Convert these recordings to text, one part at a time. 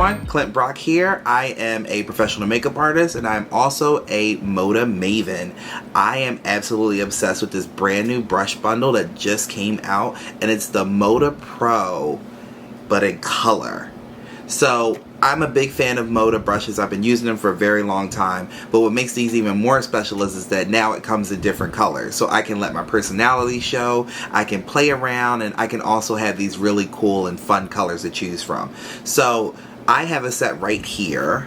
everyone, Clint Brock here. I am a professional makeup artist and I'm also a MŌDA maven. I am absolutely obsessed with this brand new brush bundle that just came out, and it's the MŌDA Pro, but in color. So I'm a big fan of MŌDA brushes. I've been using them for a very long time, but what makes these even more special is that now it comes in different colors. So I can let my personality show, I can play around, and I can also have these really cool and fun colors to choose from. So I have a set right here,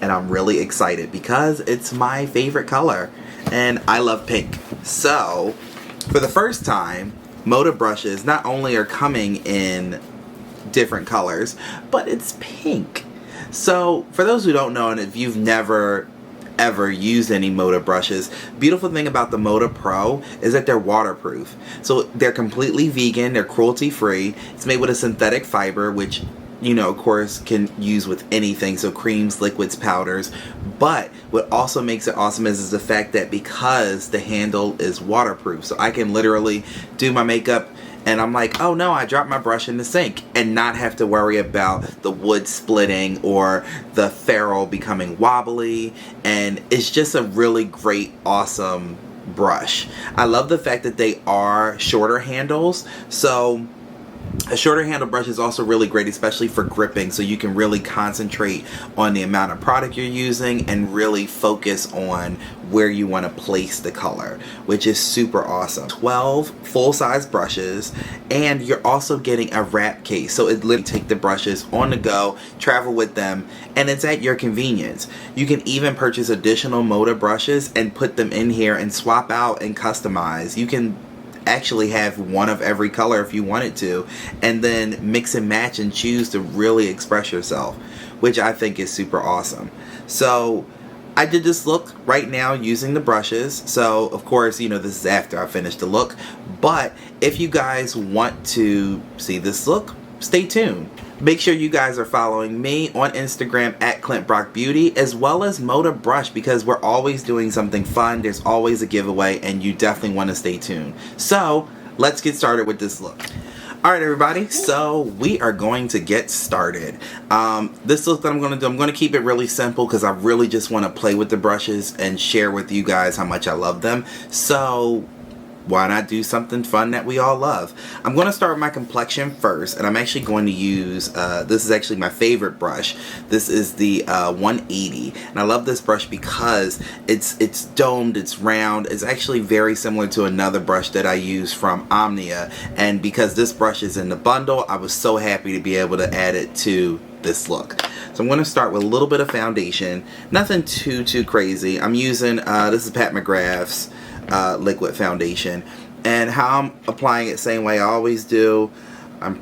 and I'm really excited because it's my favorite color, and I love pink. So for the first time, MŌDA brushes not only are coming in different colors, but it's pink. So for those who don't know, and if you've never ever used any MŌDA brushes, beautiful thing about the MŌDA Pro is that they're waterproof. So they're completely vegan, they're cruelty free. It's made with a synthetic fiber, which you know, of course, can use with anything, so creams, liquids, powders. But what also makes it awesome is the fact that because the handle is waterproof, so I can literally do my makeup and I'm like, oh no, I dropped my brush in the sink, and not have to worry about the wood splitting or the ferrule becoming wobbly. And it's just a really great, awesome brush. I love the fact that they are shorter handles. So a shorter handle brush is also really great, especially for gripping, so you can really concentrate on the amount of product you're using and really focus on where you want to place the color, which is super awesome. 12 full-size brushes, and you're also getting a wrap case, so it literally take the brushes on the go, travel with them, and it's at your convenience. You can even purchase additional MŌDA brushes and put them in here and swap out and customize. You can actually have one of every color if you wanted to, and then mix and match and choose to really express yourself, which I think is super awesome. So I did this look right now using the brushes. So of course, you know, this is after I finished the look, but if you guys want to see this look, stay tuned. Make sure you guys are following me on Instagram at Clint Brock Beauty, as well as MŌDA Brush, because we're always doing something fun. There's always a giveaway, and you definitely want to stay tuned. So let's get started with this look. Alright everybody, so we are going to get started. This look that I'm going to do, I'm going to keep it really simple because I really just want to play with the brushes and share with you guys how much I love them. So why not do something fun that we all love? I'm going to start with my complexion first, and I'm actually going to use, this is actually my favorite brush. This is the 180, and I love this brush because it's domed, it's round. It's actually very similar to another brush that I use from MŌDA, and because this brush is in the bundle, I was so happy to be able to add it to this look. So I'm going to start with a little bit of foundation, nothing too crazy. I'm using, this is Pat McGrath's liquid foundation, and how I'm applying it, same way I always do. I'm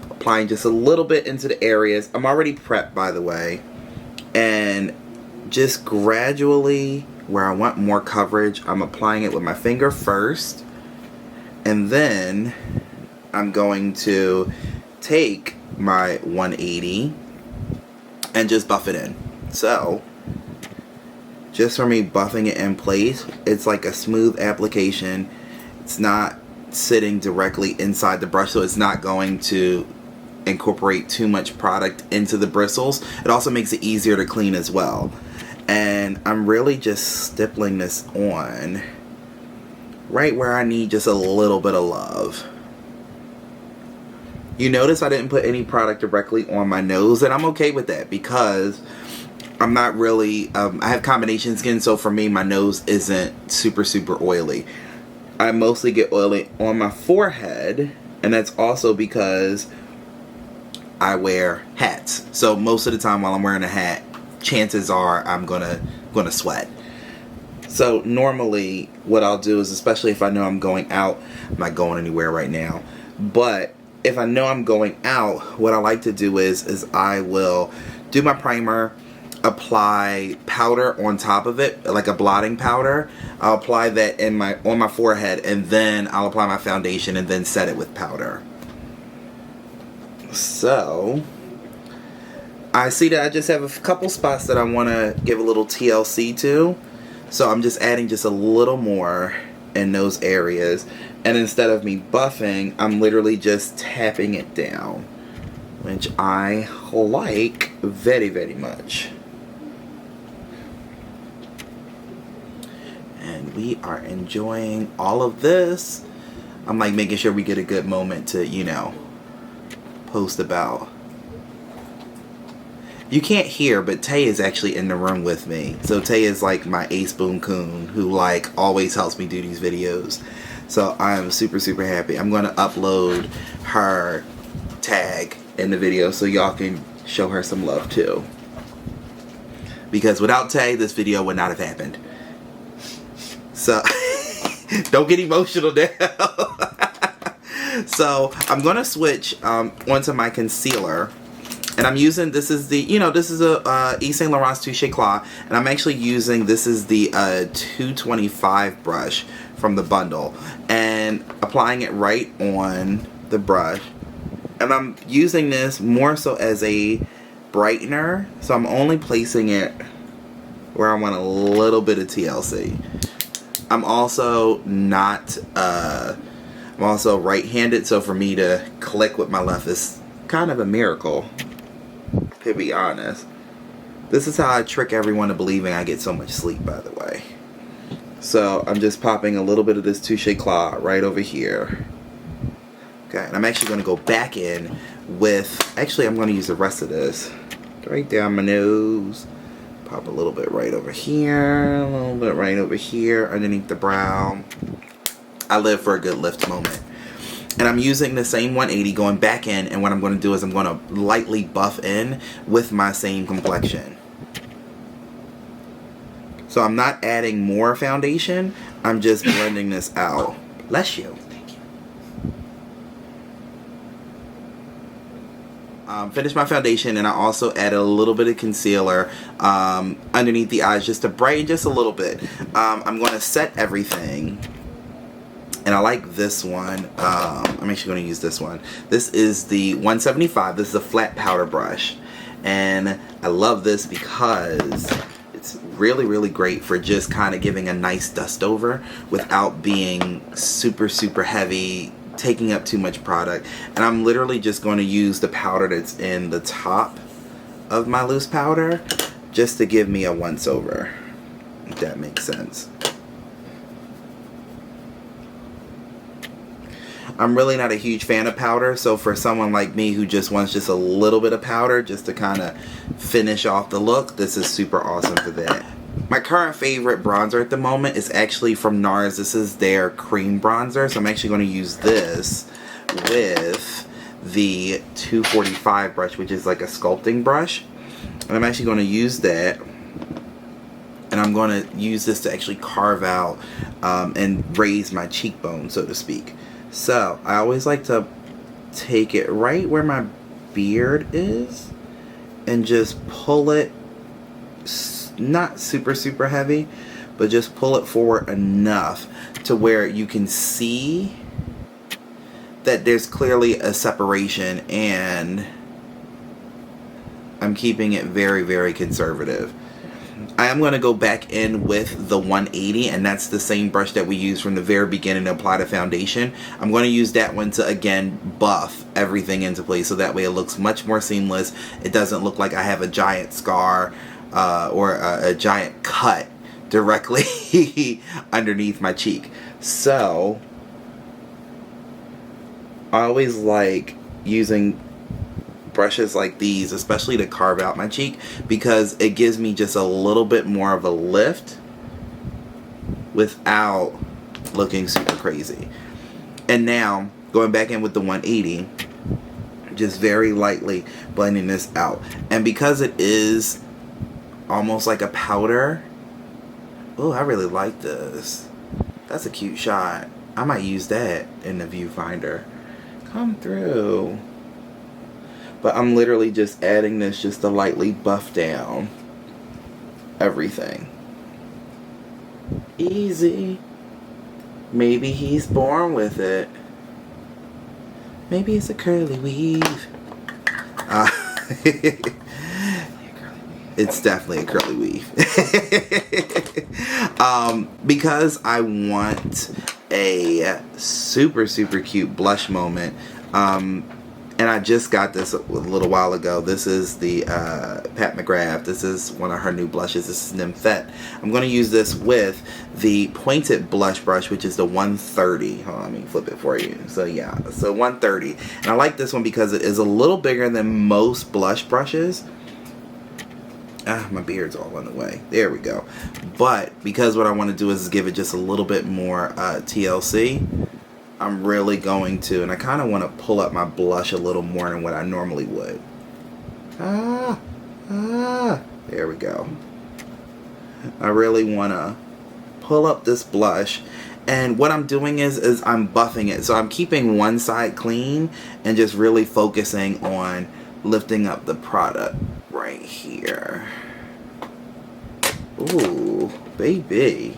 applying just a little bit into the areas. I'm already prepped, by the way, and just gradually where I want more coverage, I'm applying it with my finger first, and then I'm going to take my 180 and just buff it in. So just for me buffing it in place, it's like a smooth application. It's not sitting directly inside the brush, so it's not going to incorporate too much product into the bristles. It also makes it easier to clean as well. And I'm really just stippling this on right where I need just a little bit of love. You notice I didn't put any product directly on my nose, and I'm okay with that because I'm not really, I have combination skin, so for me, my nose isn't super oily. I mostly get oily on my forehead, and that's also because I wear hats. So most of the time while I'm wearing a hat, chances are I'm gonna sweat. So normally what I'll do is, especially if I know I'm going out, I'm not going anywhere right now, but if I know I'm going out, what I like to do is I will do my primer, apply powder on top of it, like a blotting powder. I'll apply that on my forehead, and then I'll apply my foundation and then set it with powder. So I see that I just have a couple spots that I want to give a little TLC to, so I'm just adding just a little more in those areas, and instead of me buffing, I'm literally just tapping it down. which I like very, very much. And we are enjoying all of this. I'm like making sure we get a good moment to, you know, post about. You can't hear, but Tay is actually in the room with me. So Tay is like my ace boom coon who like always helps me do these videos. So I'm super, super happy. I'm going to upload her tag in the video so y'all can show her some love too. Because without Tay, this video would not have happened. So don't get emotional now. So I'm going to switch onto my concealer. And I'm using, this is the, you know, this is a Yves Saint Laurent's Touche Éclat. And I'm actually using, this is the 225 brush from the bundle. And applying it right on the brush. And I'm using this more so as a brightener. So I'm only placing it where I want a little bit of TLC. I'm also not, I'm also right-handed. So for me to click with my left is kind of a miracle. To be honest. This is how I trick everyone to believing I get so much sleep, by the way. So I'm just popping a little bit of this Touche Éclat right over here. Okay, and I'm actually going to go back in with, actually I'm going to use the rest of this right down my nose. Pop a little bit right over here, a little bit right over here underneath the brow. I live for a good lift moment. And I'm using the same 180 going back in, and what I'm going to do is I'm going to lightly buff in with my same complexion. So I'm not adding more foundation, I'm just blending this out. Bless you. Thank you. Finish my foundation, and I also added a little bit of concealer underneath the eyes just to brighten just a little bit. I'm going to set everything. And I like this one. I'm actually going to use this one. This is the 175. This is a flat powder brush. And I love this because it's really, really great for just kind of giving a nice dust over without being super, super heavy, taking up too much product. And I'm literally just going to use the powder that's in the top of my loose powder just to give me a once over, if that makes sense. I'm really not a huge fan of powder, so for someone like me who just wants just a little bit of powder just to kind of finish off the look, this is super awesome for that. My current favorite bronzer at the moment is actually from NARS. This is their cream bronzer, so I'm actually going to use this with the 245 brush, which is like a sculpting brush. And I'm actually going to use that, and I'm going to use this to actually carve out and raise my cheekbone, so to speak. So, I always like to take it right where my beard is and just pull it, not super, super heavy, but just pull it forward enough to where you can see that there's clearly a separation, and I'm keeping it very, very conservative. I am going to go back in with the 180, and that's the same brush that we used from the very beginning to apply the foundation. I'm going to use that one to again buff everything into place so that way it looks much more seamless. It doesn't look like I have a giant scar or a giant cut directly underneath my cheek. So I always like using brushes like these, especially to carve out my cheek, because it gives me just a little bit more of a lift without looking super crazy. And now going back in with the 180, just very lightly blending this out. And because it is almost like a powder, oh, I really like this. That's a cute shot. I might use that in the viewfinder. Come through. But I'm literally just adding this just to lightly buff down everything. Easy. Maybe he's born with it. Maybe it's a curly weave. It's definitely a curly weave. Because I want a super, super cute blush moment, And I just got this a little while ago. This is the Pat McGrath. This is one of her new blushes. This is Nymphette. I'm going to use this with the pointed blush brush, which is the 130. Hold on, let me flip it for you. So yeah, so 130. And I like this one because it is a little bigger than most blush brushes. My beard's all in the way. There we go. But because what I want to do is give it just a little bit more TLC, I'm really going to, and I kind of want to pull up my blush a little more than what I normally would. There we go. I really want to pull up this blush, and what I'm doing is I'm buffing it. So I'm keeping one side clean and just really focusing on lifting up the product right here. Ooh, baby.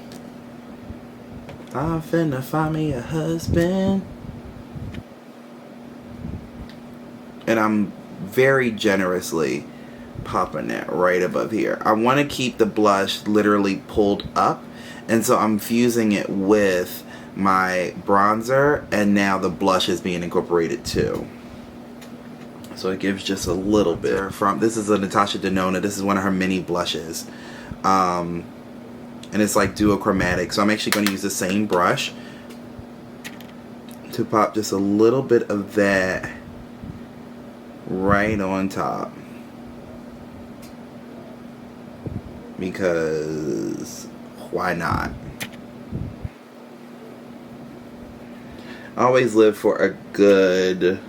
I'm finna find me a husband. And I'm very generously popping that right above here. I want to keep the blush literally pulled up, and so I'm fusing it with my bronzer, and now the blush is being incorporated too. So it gives just a little bit from, this is a Natasha Denona. This is one of her mini blushes. And it's like duochromatic. So I'm actually going to use the same brush to pop just a little bit of that right on top. Because why not? I always live for a good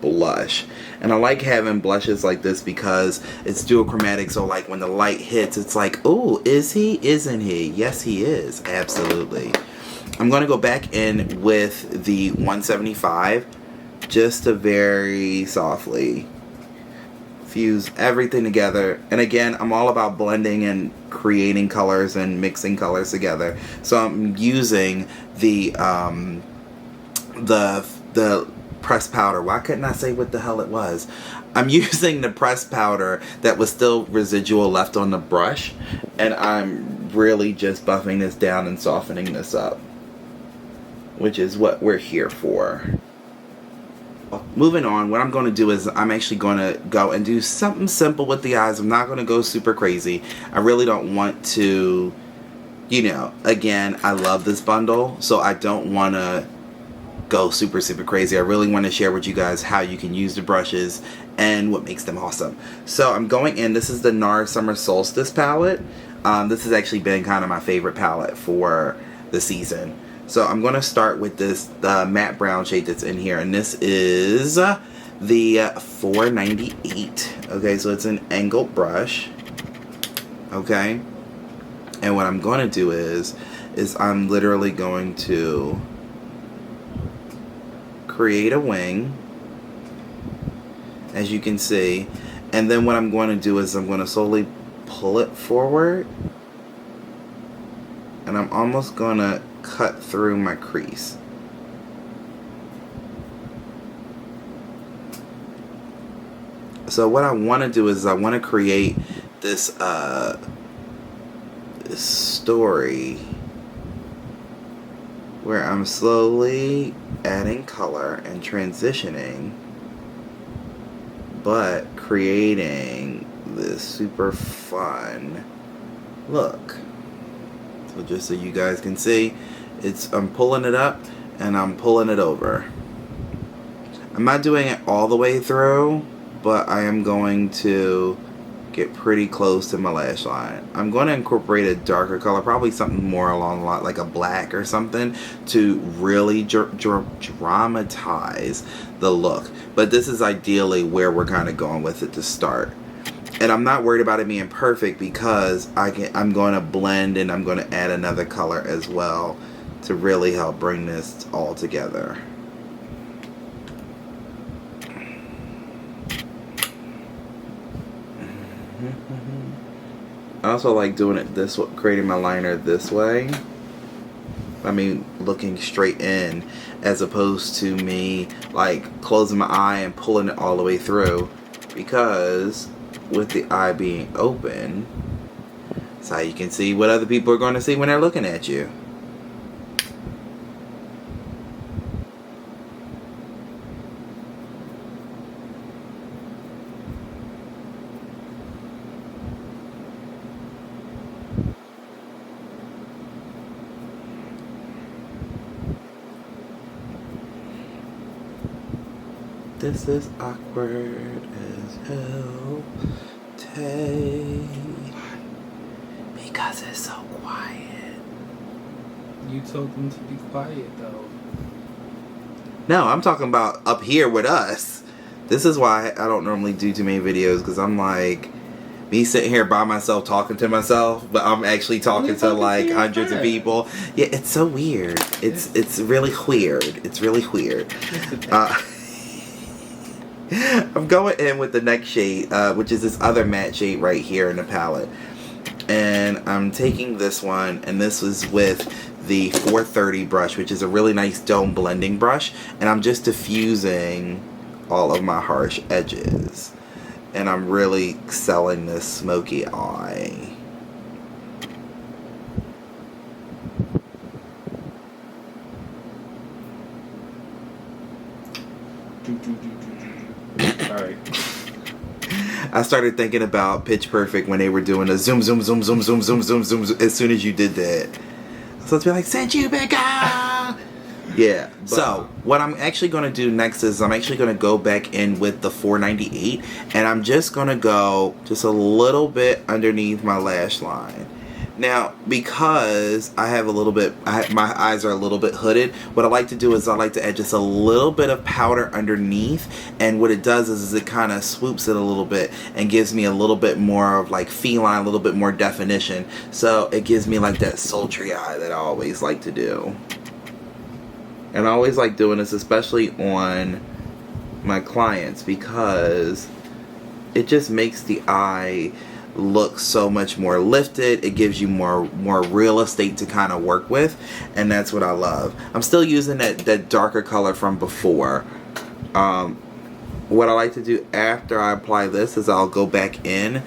blush, and I like having blushes like this because it's duochromatic. So like when the light hits, it's like, oh, is he? Isn't he? Yes, he is. Absolutely. I'm going to go back in with the 175 just to very softly fuse everything together. And again, I'm all about blending and creating colors and mixing colors together. So I'm using the pressed powder. Why couldn't I say what the hell it was? I'm using the pressed powder that was still residual left on the brush, and I'm really just buffing this down and softening this up, which is what we're here for. Moving on, what I'm going to do is I'm actually going to go and do something simple with the eyes. I'm not going to go super crazy. I really don't want to, you know, again, I love this bundle, so I don't want to go super crazy. I really want to share with you guys how you can use the brushes and what makes them awesome. So I'm going in, this is the NARS Summer Solstice palette. This has actually been kind of my favorite palette for the season. So I'm going to start with this matte brown shade that's in here, and this is the 498. Okay, so it's an angled brush. Okay, and what I'm going to do is I'm literally going to create a wing, as you can see, and then what I'm going to do is I'm going to slowly pull it forward, and I'm almost going to cut through my crease. So what I want to do is I want to create this this story where I'm slowly adding color and transitioning, but creating this super fun look. So just so you guys can see, I'm pulling it up and I'm pulling it over. I'm not doing it all the way through, but I am going to get pretty close to my lash line. I'm going to incorporate a darker color, probably something more along the line like a black or something, to really dramatize the look. But this is ideally where we're kind of going with it to start. And I'm not worried about it being perfect because I'm going to blend, and I'm going to add another color as well to really help bring this all together. I also like doing it this way, creating my liner this way. I mean, looking straight in, as opposed to me like closing my eye and pulling it all the way through, because with the eye being open, that's how you can see what other people are going to see when they're looking at you. This is awkward as hell. Tay. Because it's so quiet. You told them to be quiet, though. No, I'm talking about up here with us. This is why I don't normally do too many videos, because I'm like, me sitting here by myself talking to myself, but I'm actually talking to like hundreds of people. Yeah, it's so weird. It's really weird. It's really weird. I'm going in with the next shade, which is this other matte shade right here in the palette. And I'm taking this one, and this is with the 430 brush, which is a really nice dome blending brush. And I'm just diffusing all of my harsh edges. And I'm really selling this smoky eye. Alright. I started thinking about Pitch Perfect when they were doing a zoom, zoom, zoom, zoom, zoom, zoom, zoom, zoom, zoom as soon as you did that. So it's be like, send you back out. Yeah. So what I'm actually going to do next is I'm actually going to go back in with the 498, and I'm just going to go just a little bit underneath my lash line. Now, because I have a little bit, my eyes are a little bit hooded, what I like to do is I like to add just a little bit of powder underneath, and what it does is it kind of swoops it a little bit and gives me a little bit more of like feline, a little bit more definition. So it gives me like that sultry eye that I always like to do. And I always like doing this, especially on my clients, because it just makes the eye look so much more lifted. It gives you more real estate to kind of work with, and that's what I love. I'm still using that darker color from before. What I like to do after I apply this is I'll go back in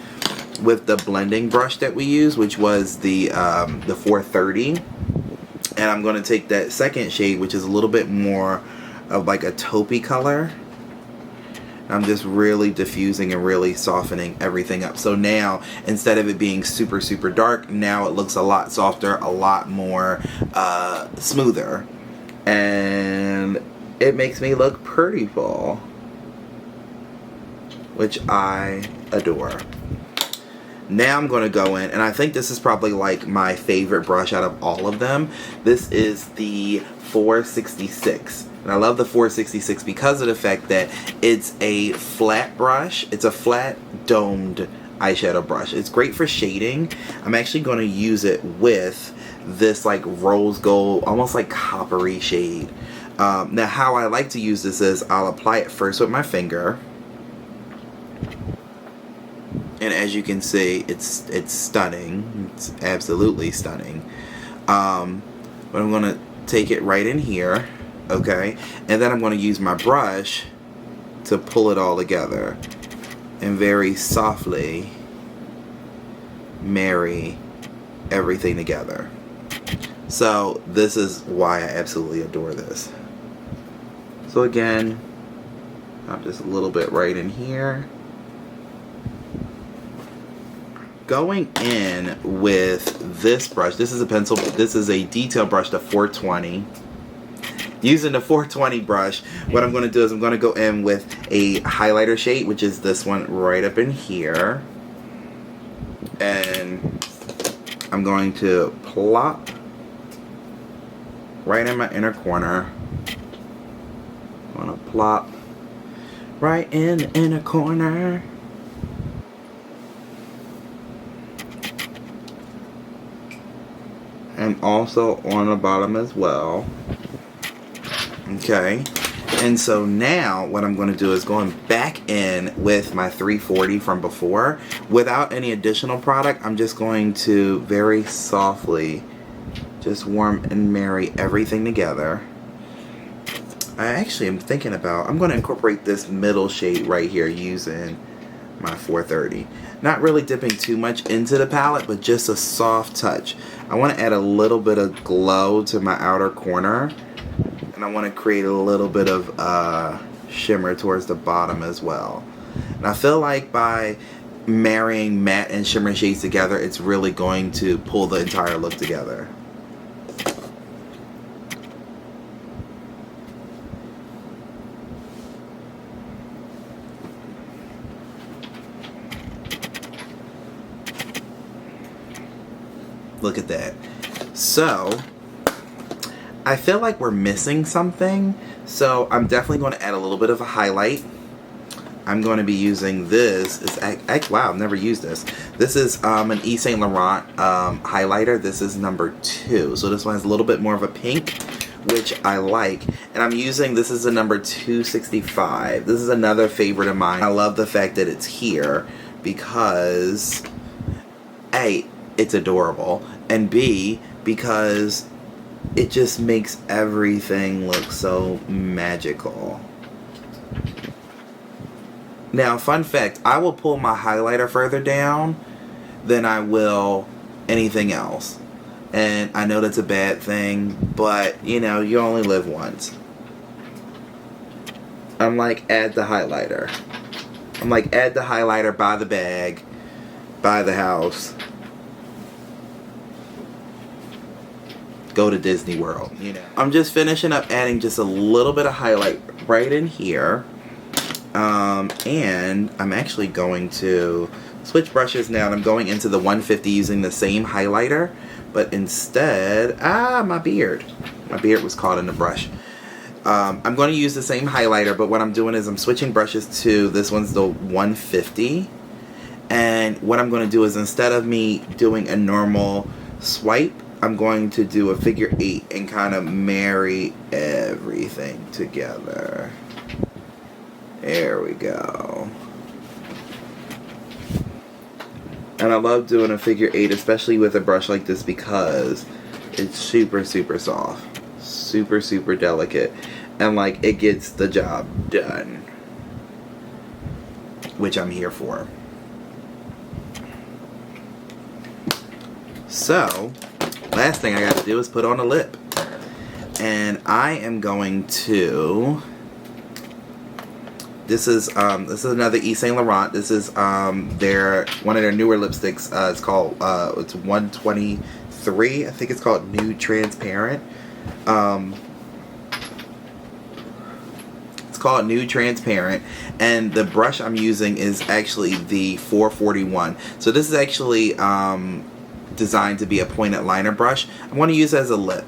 with the blending brush that we use, which was the 430. And I'm going to take that second shade, which is a little bit more of like a taupey color. I'm just really diffusing and really softening everything up. So now, instead of it being super, super dark, now it looks a lot softer, a lot more smoother. And it makes me look prettyful, which I adore. Now I'm going to go in, and I think this is probably like my favorite brush out of all of them. This is the 466. And I love the 466 because of the fact that it's a flat brush. It's a flat domed eyeshadow brush. It's great for shading. I'm actually going to use it with this like rose gold, almost like coppery shade. Now how I like to use this is I'll apply it first with my finger. And as you can see, it's stunning. It's absolutely stunning. But I'm going to take it right in here, okay? And then I'm going to use my brush to pull it all together and very softly marry everything together. So this is why I absolutely adore this. So again, I'm just a little bit right in here. Going in with this brush, this is a pencil, this is a detail brush, the 420. Using the 420 brush, what I'm going to do is I'm going to go in with a highlighter shade, which is this one right up in here. And I'm going to plop right in my inner corner. I'm going to plop right in the inner corner. And also on the bottom as well. Okay. And so now what I'm going to do is going back in with my 340 from before. Without any additional product, I'm just going to very softly just warm and marry everything together. I actually am thinking about, I'm going to incorporate this middle shade right here using my 430. Not really dipping too much into the palette, but just a soft touch. I want to add a little bit of glow to my outer corner, and I want to create a little bit of shimmer towards the bottom as well. And I feel like by marrying matte and shimmer shades together, it's really going to pull the entire look together. Look at that. So, I feel like we're missing something. So, I'm definitely going to add a little bit of a highlight. I'm going to be using this. Wow, I've never used this. This is an Yves Saint Laurent highlighter. This is number 2. So this one has a little bit more of a pink, which I like. And I'm using, this is a number 265. This is another favorite of mine. I love the fact that it's here because A, it's adorable, and B, because it just makes everything look so magical. Now, fun fact, I will pull my highlighter further down than I will anything else. And I know that's a bad thing, but, you know, you only live once. I'm like, add the highlighter. I'm like, add the highlighter, buy the bag, buy the house. Go to Disney World, you know. I'm just finishing up adding just a little bit of highlight right in here. And I'm actually going to switch brushes now, and I'm going into the 150 using the same highlighter, but instead, my beard was caught in the brush. I'm going to use the same highlighter, but what I'm doing is I'm switching brushes to, this one's the 150, and what I'm going to do is, instead of me doing a normal swipe, I'm going to do a figure 8 and kind of marry everything together. There we go. And I love doing a figure 8, especially with a brush like this, because it's super, super soft. Super, super delicate. And like, it gets the job done. Which I'm here for. So, last thing I got to do is put on a lip. And I am going to... This is another Yves Saint Laurent. This is one of their newer lipsticks. It's called it's 123. I think it's called Nude Transparent. It's called Nude Transparent, and the brush I'm using is actually the 441. So this is actually designed to be a pointed liner brush. I want to use it as a lip,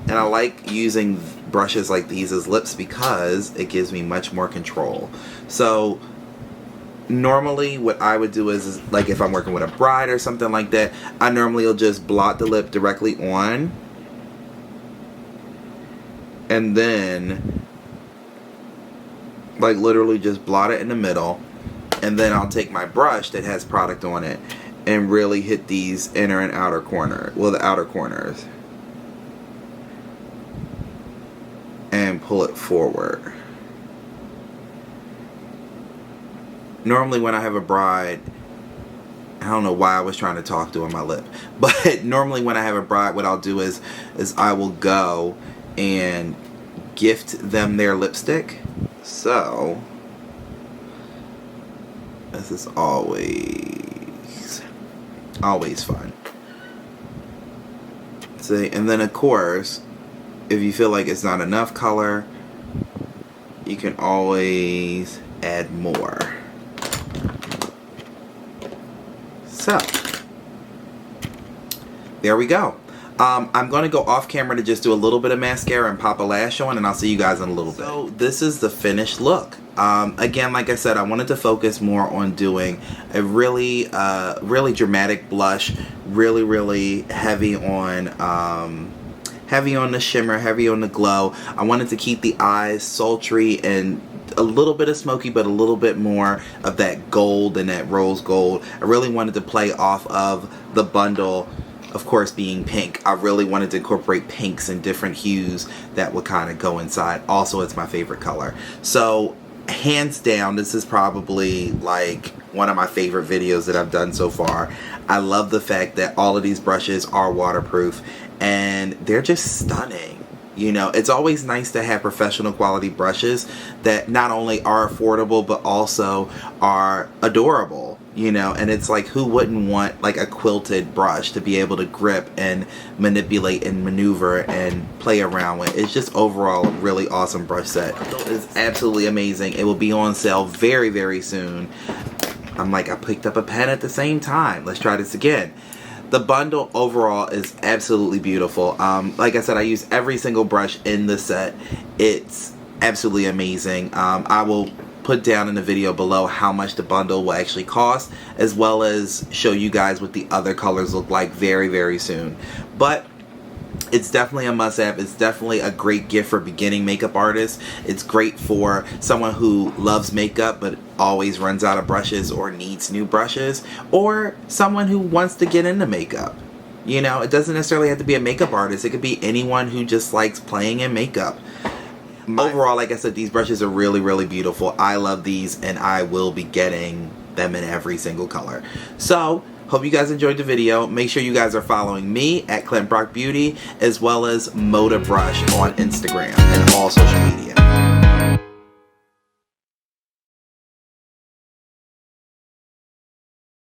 and I like using brushes like these as lips because it gives me much more control. So normally what I would do is like if I'm working with a bride or something like that, I normally will just blot the lip directly on, and then like literally just blot it in the middle, and then I'll take my brush that has product on it and really hit these inner and outer corner, well, the outer corners, and pull it forward. Normally when I have a bride, I don't know why I was trying to talk to on my lip, but normally when I have a bride, what I'll do is I will go and gift them their lipstick. So this is always fun. See, and then of course, if you feel like it's not enough color, you can always add more. So, there we go. I'm going to go off camera to just do a little bit of mascara and pop a lash on, and I'll see you guys in a little bit. So, this is the finished look. Again, like I said, I wanted to focus more on doing a really dramatic blush, really heavy on the shimmer, heavy on the glow. I wanted to keep the eyes sultry and a little bit of smoky, but a little bit more of that gold and that rose gold. I really wanted to play off of the bundle, of course, being pink. I really wanted to incorporate pinks and different hues that would kind of go inside. Also, it's my favorite color. So, hands down, this is probably like one of my favorite videos that I've done so far. I love the fact that all of these brushes are waterproof and they're just stunning. You know, it's always nice to have professional quality brushes that not only are affordable but also are adorable, you know, and it's like, who wouldn't want like a quilted brush to be able to grip and manipulate and maneuver and play around with. It's just overall a really awesome brush set. It's absolutely amazing. It will be on sale very soon. I'm like, I picked up a pen at the same time. Let's try this again. The bundle overall is absolutely beautiful. Like I said, I use every single brush in the set. It's absolutely amazing. I will put down in the video below how much the bundle will actually cost, as well as show you guys what the other colors look like very, very soon. But it's definitely a must-have. It's definitely a great gift for beginning makeup artists. It's great for someone who loves makeup but always runs out of brushes or needs new brushes, or someone who wants to get into makeup. You know, it doesn't necessarily have to be a makeup artist. It could be anyone who just likes playing in makeup. Overall, like I said, these brushes are really, really beautiful. I love these, and I will be getting them in every single color. So, hope you guys enjoyed the video. Make sure you guys are following me at Clint Brock Beauty, as well as MŌDA Brush on Instagram and all social media.